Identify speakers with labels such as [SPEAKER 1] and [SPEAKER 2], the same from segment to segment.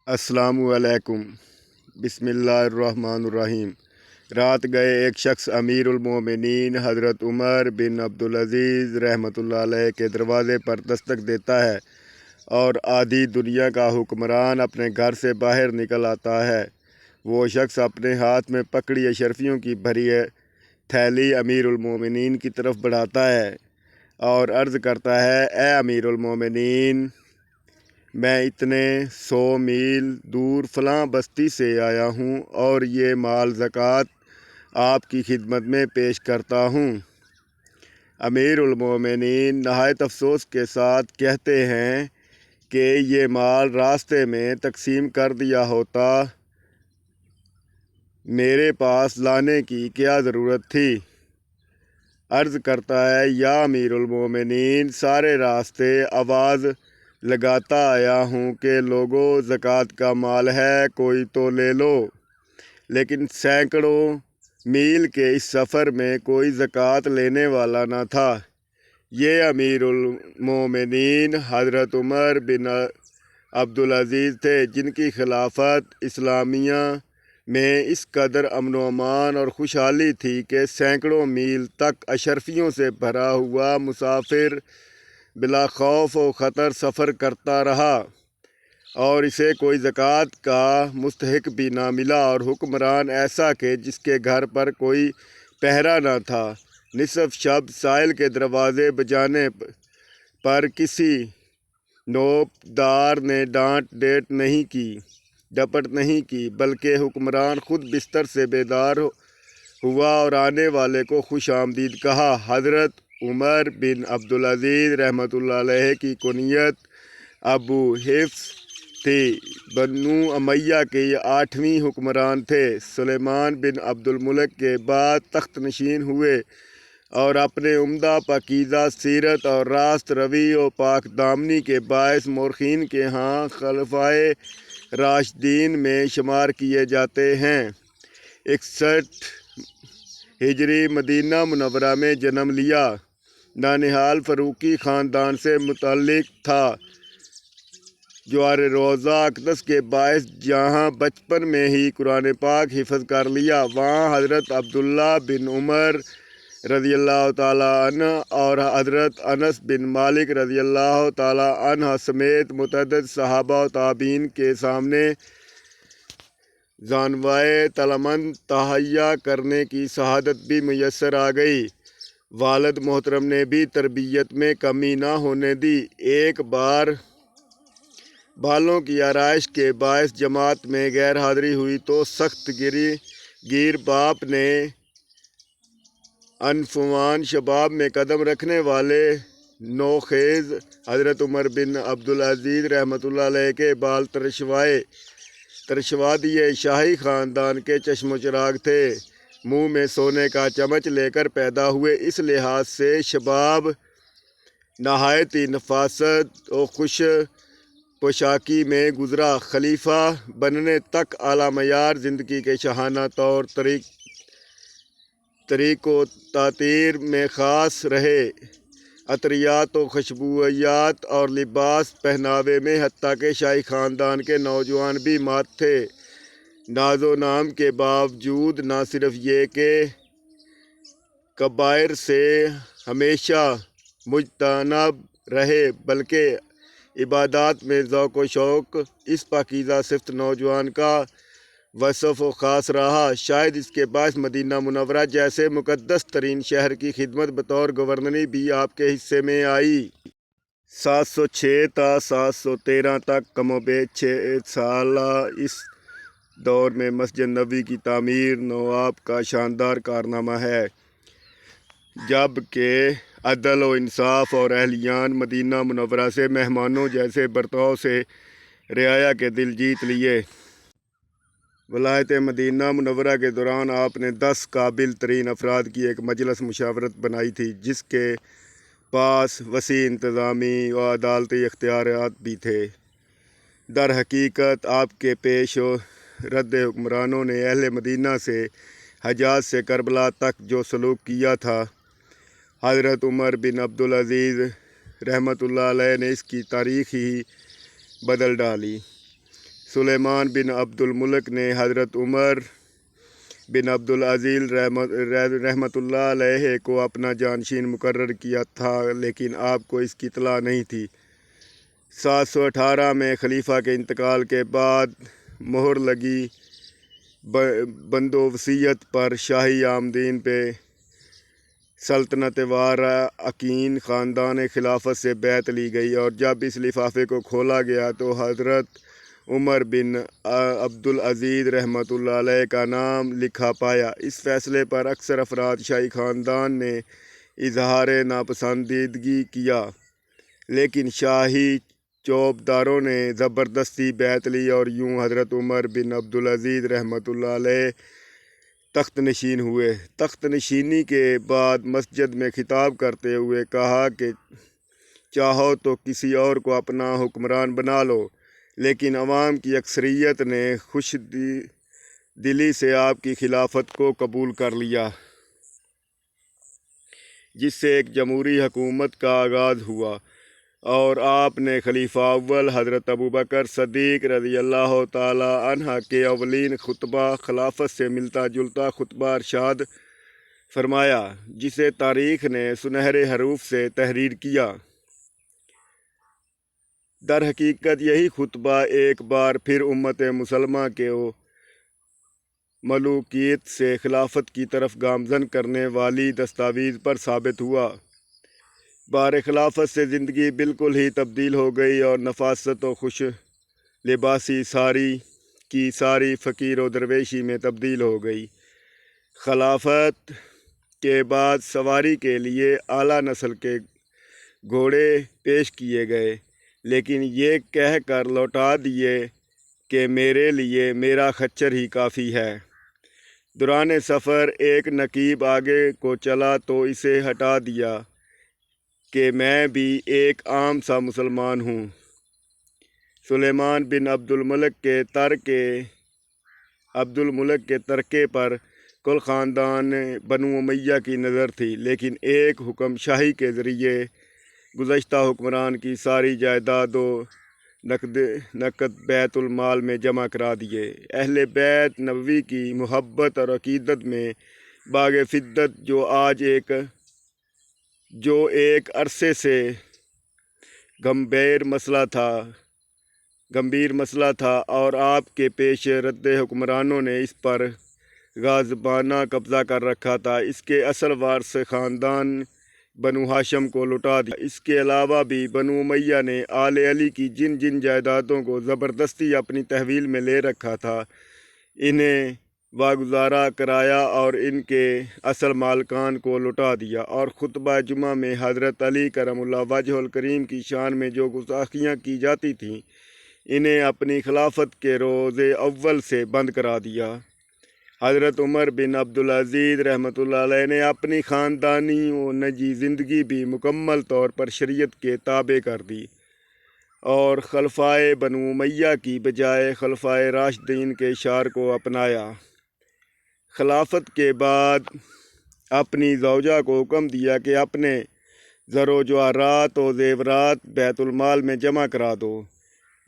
[SPEAKER 1] السلام علیکم۔ بسم اللہ الرحمن الرحیم۔ رات گئے ایک شخص امیر المومنین حضرت عمر بن عبدالعزیز رحمۃ اللہ علیہ کے دروازے پر دستک دیتا ہے اور آدھی دنیا کا حکمران اپنے گھر سے باہر نکل آتا ہے۔ وہ شخص اپنے ہاتھ میں پکڑی اشرفیوں کی بھری تھیلی امیر المومنین کی طرف بڑھاتا ہے اور عرض کرتا ہے، اے امیر المومنین، میں اتنے 100 میل دور فلاں بستی سے آیا ہوں اور یہ مال زکوٰۃ آپ کی خدمت میں پیش کرتا ہوں۔ امیر المومنین نہایت افسوس کے ساتھ کہتے ہیں کہ یہ مال راستے میں تقسیم کر دیا ہوتا، میرے پاس لانے کی کیا ضرورت تھی؟ عرض کرتا ہے، یا امیر المومنین، سارے راستے آواز لگاتا آیا ہوں کہ لوگو، زکوٰۃ کا مال ہے، کوئی تو لے لو، لیکن سینکڑوں میل کے اس سفر میں کوئی زکوٰۃ لینے والا نہ تھا۔ یہ امیر المومنین حضرت عمر بن عبدالعزیز تھے، جن کی خلافت اسلامیہ میں اس قدر امن و امان اور خوشحالی تھی کہ سینکڑوں میل تک اشرفیوں سے بھرا ہوا مسافر بلا خوف و خطر سفر کرتا رہا اور اسے کوئی زکوٰۃ کا مستحق بھی نہ ملا، اور حکمران ایسا کہ جس کے گھر پر کوئی پہرا نہ تھا۔ نصف شب سائل کے دروازے بجانے پر کسی نوپ دار نے ڈانٹ ڈپٹ نہیں کی، بلکہ حکمران خود بستر سے بیدار ہوا اور آنے والے کو خوش آمدید کہا۔ حضرت عمر بن عبدالعزیز رحمۃ اللہ علیہ کی کنیت ابو حفص تھی۔ بنو امیہ کے یہ 8ویں حکمران تھے۔ سلیمان بن عبد الملک کے بعد تخت نشین ہوئے اور اپنے عمدہ پاکیزہ سیرت اور راست روی و پاک دامنی کے باعث مورخین کے ہاں خلفائے راشدین میں شمار کیے جاتے ہیں۔ 61 ہجری مدینہ منورہ میں جنم لیا۔ نانہال فاروقی خاندان سے متعلق تھا۔ جوار روضہ اقدس کے باعث جہاں بچپن میں ہی قرآن پاک حفظ کر لیا، وہاں حضرت عبداللہ بن عمر رضی اللہ تعالیٰ عنہ اور حضرت انس بن مالک رضی اللہ تعالیٰ عنہ سمیت متعدد صحابہ و تابعین کے سامنے زانوائے تلمند تہیا کرنے کی سعادت بھی میسر آ گئی۔ والد محترم نے بھی تربیت میں کمی نہ ہونے دی۔ ایک بار بالوں کی آرائش کے باعث جماعت میں غیر حاضری ہوئی تو سخت گیر باپ نے عنفوان شباب میں قدم رکھنے والے نوخیز حضرت عمر بن عبدالعزیز رحمۃ اللہ علیہ کے بال ترشوا دیے۔ شاہی خاندان کے چشم و چراغ تھے، منہ میں سونے کا چمچ لے کر پیدا ہوئے، اس لحاظ سے شباب نہایت ہی نفاست و خوش پوشاکی میں گزرا۔ خلیفہ بننے تک اعلیٰ معیار زندگی کے شاہانہ طور طریق و تاطیر میں خاص رہے۔ عطریات و خوشبویات اور لباس پہناوے میں حتیٰ کہ شاہی خاندان کے نوجوان بھی مات تھے۔ ناز و نام کے باوجود نہ صرف یہ کہ کبائر سے ہمیشہ مجتنب رہے، بلکہ عبادات میں ذوق و شوق اس پاکیزہ صفت نوجوان کا وصف و خاص رہا۔ شاید اس کے باعث مدینہ منورہ جیسے مقدس ترین شہر کی خدمت بطور گورنری بھی آپ کے حصے میں آئی۔ 706 تا 713 تک کم و بیش 6 سالہ اس دور میں مسجد نبوی کی تعمیر نواب کا شاندار کارنامہ ہے، جب کہ عدل و انصاف اور اہلیان مدینہ منورہ سے مہمانوں جیسے برتاؤ سے رعایا کے دل جیت لیے۔ ولایت مدینہ منورہ کے دوران آپ نے 10 قابل ترین افراد کی ایک مجلس مشاورت بنائی تھی، جس کے پاس وسیع انتظامی و عدالتی اختیارات بھی تھے۔ در حقیقت آپ کے پیش رد حکمرانوں نے اہل مدینہ سے حجاز سے کربلا تک جو سلوک کیا تھا، حضرت عمر بن عبدالعزیز رحمۃ اللہ علیہ نے اس کی تاریخ ہی بدل ڈالی۔ سلیمان بن عبد الملک نے حضرت عمر بن عبدالعزیز رحمۃ اللہ علیہ کو اپنا جانشین مقرر کیا تھا، لیکن آپ کو اس کی اطلاع نہیں تھی۔ 718 میں خلیفہ کے انتقال کے بعد مہر لگی بندوبسیت پر شاہی آمدین پہ سلطنت وارقین خاندان خلافت سے بیعت لی گئی، اور جب اس لفافے کو کھولا گیا تو حضرت عمر بن عبدالعزیز رحمۃ اللہ علیہ کا نام لکھا پایا۔ اس فیصلے پر اکثر افراد شاہی خاندان نے اظہار ناپسندیدگی کیا، لیکن شاہی چوبداروں نے زبردستی بیعت لی، اور یوں حضرت عمر بن عبدالعزیز رحمۃ اللہ علیہ تخت نشین ہوئے۔ تخت نشینی کے بعد مسجد میں خطاب کرتے ہوئے کہا کہ چاہو تو کسی اور کو اپنا حکمران بنا لو، لیکن عوام کی اکثریت نے خوش دلی سے آپ کی خلافت کو قبول کر لیا، جس سے ایک جمہوری حکومت کا آغاز ہوا، اور آپ نے خلیفہ اول حضرت ابوبکر صدیق رضی اللہ تعالی عنہ کے اولین خطبہ خلافت سے ملتا جلتا خطبہ ارشاد فرمایا، جسے تاریخ نے سنہرے حروف سے تحریر کیا۔ در حقیقت یہی خطبہ ایک بار پھر امت مسلمہ کے ملوکیت سے خلافت کی طرف گامزن کرنے والی دستاویز پر ثابت ہوا۔ بار خلافت سے زندگی بالکل ہی تبدیل ہو گئی، اور نفاست و خوش لباسی ساری کی ساری فقیر و درویشی میں تبدیل ہو گئی۔ خلافت کے بعد سواری کے لیے اعلیٰ نسل کے گھوڑے پیش کیے گئے، لیکن یہ کہہ کر لوٹا دیے کہ میرے لیے میرا خچر ہی کافی ہے۔ دوران سفر ایک نقیب آگے کو چلا تو اسے ہٹا دیا کہ میں بھی ایک عام سا مسلمان ہوں۔ سلیمان بن عبد الملک کے ترکے پر کل خاندان بنو امیہ کی نظر تھی، لیکن ایک حکم شاہی کے ذریعے گزشتہ حکمران کی ساری جائیداد و نقد بیت المال میں جمع کرا دیے۔ اہل بیت نبوی کی محبت اور عقیدت میں باغ فدت جو ایک عرصے سے گمبھیر مسئلہ تھا، اور آپ کے پیش رد حکمرانوں نے اس پر غاصبانہ قبضہ کر رکھا تھا، اس کے اصل وارث خاندان بنو ہاشم کو لٹا دیا۔ اس کے علاوہ بھی بنو امیہ نے آل علی کی جن جن جائیدادوں کو زبردستی اپنی تحویل میں لے رکھا تھا، انہیں واگزارا کرایا اور ان کے اصل مالکان کو لٹا دیا، اور خطبہ جمعہ میں حضرت علی کرم اللہ وجہہ الکریم کی شان میں جو گستاخیاں کی جاتی تھیں، انہیں اپنی خلافت کے روز اول سے بند کرا دیا۔ حضرت عمر بن عبدالعزیز رحمۃ اللہ علیہ نے اپنی خاندانی و نجی زندگی بھی مکمل طور پر شریعت کے تابع کر دی، اور خلفائے بنو امیہ کی بجائے خلفائے راشدین کے اشعار کو اپنایا۔ خلافت کے بعد اپنی زوجہ کو حکم دیا کہ اپنے زر و جواہرات و زیورات بیت المال میں جمع کرا دو۔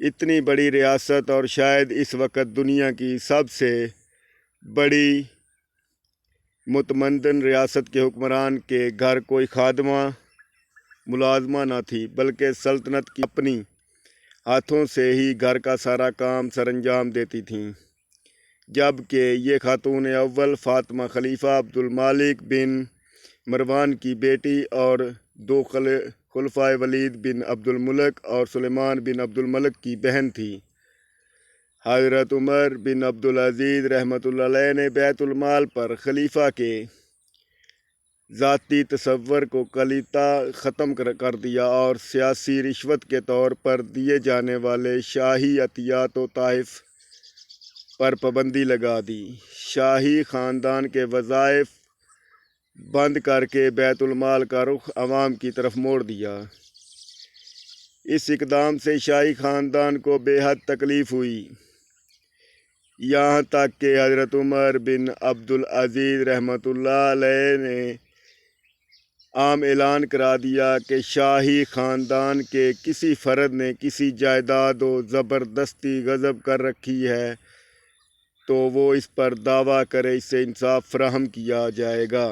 [SPEAKER 1] اتنی بڑی ریاست، اور شاید اس وقت دنیا کی سب سے بڑی متمدن ریاست کے حکمران کے گھر کوئی خادمہ ملازمہ نہ تھی، بلکہ سلطنت کی اپنی ہاتھوں سے ہی گھر کا سارا کام سر انجام دیتی تھیں، جبکہ یہ خاتون اول فاطمہ خلیفہ عبد الملک بن مروان کی بیٹی اور دو خلفائے ولید بن عبد الملک اور سلیمان بن عبد الملک کی بہن تھی۔ حضرت عمر بن عبدالعزیز رحمۃ اللہ علیہ نے بیت المال پر خلیفہ کے ذاتی تصور کو کلیتہ ختم کر دیا، اور سیاسی رشوت کے طور پر دیے جانے والے شاہی عطیات و تحائف پر پابندی لگا دی۔ شاہی خاندان کے وظائف بند کر کے بیت المال کا رخ عوام کی طرف موڑ دیا۔ اس اقدام سے شاہی خاندان کو بے حد تکلیف ہوئی، یہاں تک کہ حضرت عمر بن عبدالعزیز رحمۃ اللہ علیہ نے عام اعلان کرا دیا کہ شاہی خاندان کے کسی فرد نے کسی جائیداد و زبردستی غصب کر رکھی ہے تو وہ اس پر دعویٰ کرے، اس سے انصاف فراہم کیا جائے گا۔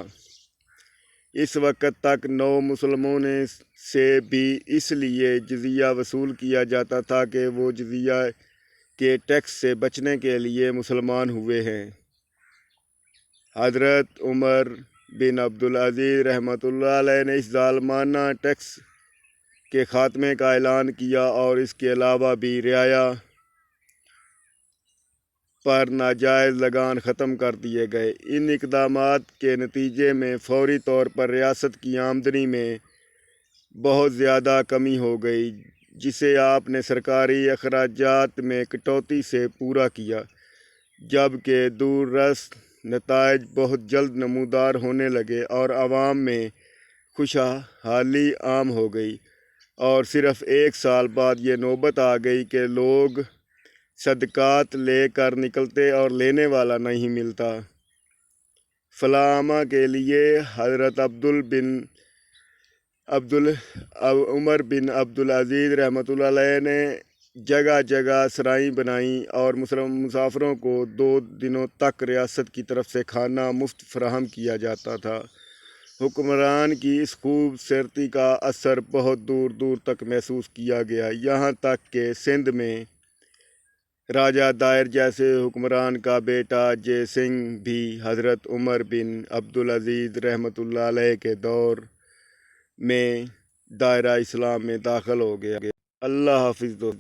[SPEAKER 1] اس وقت تک نو مسلمانوں سے بھی اس لیے جزیہ وصول کیا جاتا تھا کہ وہ جزیہ کے ٹیکس سے بچنے کے لیے مسلمان ہوئے ہیں۔ حضرت عمر بن عبدالعزیز رحمۃ اللہ علیہ نے اس ظالمانہ ٹیکس کے خاتمے کا اعلان کیا اور اس کے علاوہ بھی رعایا پر ناجائز لگان ختم کر دیے گئے۔ ان اقدامات کے نتیجے میں فوری طور پر ریاست کی آمدنی میں بہت زیادہ کمی ہو گئی، جسے آپ نے سرکاری اخراجات میں کٹوتی سے پورا کیا، جبکہ دور رس نتائج بہت جلد نمودار ہونے لگے اور عوام میں خوشحالی عام ہو گئی، اور صرف ایک سال بعد یہ نوبت آ گئی کہ لوگ صدقات لے کر نکلتے اور لینے والا نہیں ملتا۔ فلاحہ کے لیے حضرت عمر بن عبدالعزیز رحمۃ اللہ علیہ نے جگہ جگہ سرائیں بنائیں اور مسافروں کو 2 دنوں تک ریاست کی طرف سے کھانا مفت فراہم کیا جاتا تھا۔ حکمران کی اس خوبصورتی کا اثر بہت دور دور تک محسوس کیا گیا، یہاں تک کہ سندھ میں راجہ دائر جیسے حکمران کا بیٹا جے سنگھ بھی حضرت عمر بن عبدالعزیز رحمۃ اللہ علیہ کے دور میں دائرہ اسلام میں داخل ہو گیا۔ اللہ حافظ دوستو۔